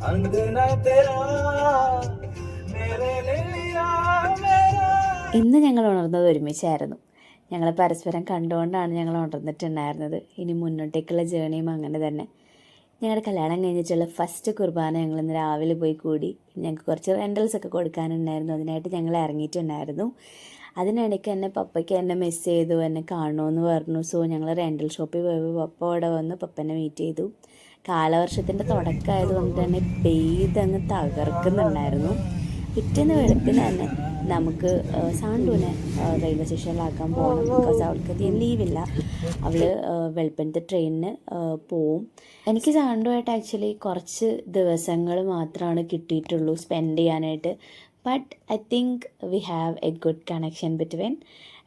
अंगना तेरा मेरे लिया मेरा. ഇന്ന് ഞങ്ങൾ ഉണർന്നത് ഒരുമിച്ചായിരുന്നു. ഞങ്ങൾ പരസ്പരം കണ്ടുകൊണ്ടാണ് ഞങ്ങൾ ഉണർന്നിട്ടുണ്ടായിരുന്നത്. ഇനി മുന്നോട്ടേക്കുള്ള ജേണിയും അങ്ങനെ തന്നെ. ഞങ്ങളുടെ കല്യാണം കഴിഞ്ഞിട്ടുള്ള ഫസ്റ്റ് കുർബാന ഞങ്ങൾ ഇന്ന് രാവിലെ പോയി കൂടി. ഞങ്ങൾക്ക് കുറച്ച് റെൻ്റൽസൊക്കെ കൊടുക്കാനുണ്ടായിരുന്നു, അതിനായിട്ട് ഞങ്ങൾ ഇറങ്ങിയിട്ടുണ്ടായിരുന്നു. അതിനിടയ്ക്ക് എന്നെ പപ്പയ്ക്ക് എന്നെ മിസ് ചെയ്തു, എന്നെ കാണുമെന്ന് പറഞ്ഞു. സോ ഞങ്ങൾ റെൻ്റൽ ഷോപ്പിൽ പോയപ്പോൾ പപ്പ അവിടെ വന്ന് പപ്പനെ മീറ്റ് ചെയ്തു. കാലവർഷത്തിൻ്റെ തുടക്കമായതുകൊണ്ട് തന്നെ പെയ്തങ്ങ് തകർക്കുന്നുണ്ടായിരുന്നു. പിറ്റേന്ന് വെളുപ്പിന് തന്നെ നമുക്ക് സാണ്ടുവിനെ റെയിൽവേ സ്റ്റേഷനിലാക്കാൻ പോകണം. ബിക്കോസ് അവൾക്ക് അധികം ലീവില്ല. അവൾ വെളുപ്പിനത്തെ ട്രെയിനിന് പോവും. എനിക്ക് സാണ്ടുമായിട്ട് ആക്ച്വലി കുറച്ച് ദിവസങ്ങൾ മാത്രമാണ് കിട്ടിയിട്ടുള്ളൂ സ്പെൻഡ് ചെയ്യാനായിട്ട്. But I think we have A good connection between.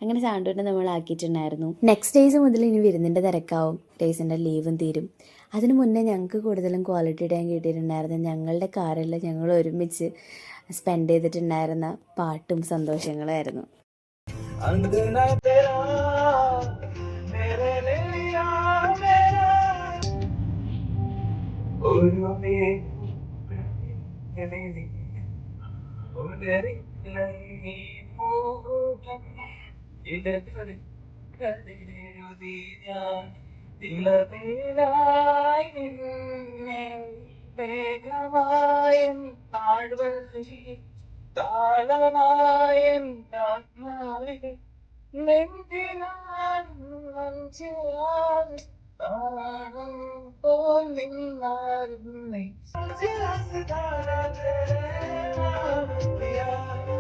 അങ്ങനെ സാണ്ടുവിനെ നമ്മളാക്കിയിട്ടുണ്ടായിരുന്നു. നെക്സ്റ്റ് ഡേയ്സ് മുതൽ ഇനി വിരുന്നിൻ്റെ തിരക്കാവും, ഡേയ്സിൻ്റെ ലീവും തീരും. അതിന് മുന്നേ ഞങ്ങൾക്ക് കൂടുതലും ക്വാളിറ്റി ടൈം കിട്ടിയിട്ടുണ്ടായിരുന്നു. ഞങ്ങളുടെ കാറിൽ ഞങ്ങൾ ഒരുമിച്ച് സ്പെൻഡ് ചെയ്തിട്ടുണ്ടായിരുന്ന പാട്ടും സന്തോഷങ്ങളായിരുന്നു. अंगना तेरा मेरे लिया मेरा. ഒരു താളമായൻ ആത്മാവേ നെഞ്ചിലാൻ താളം പോൽ നിന്നാരുന്നേ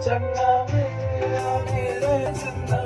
ചങ്ങാ മേരാ മേരെ ചങ്ങാ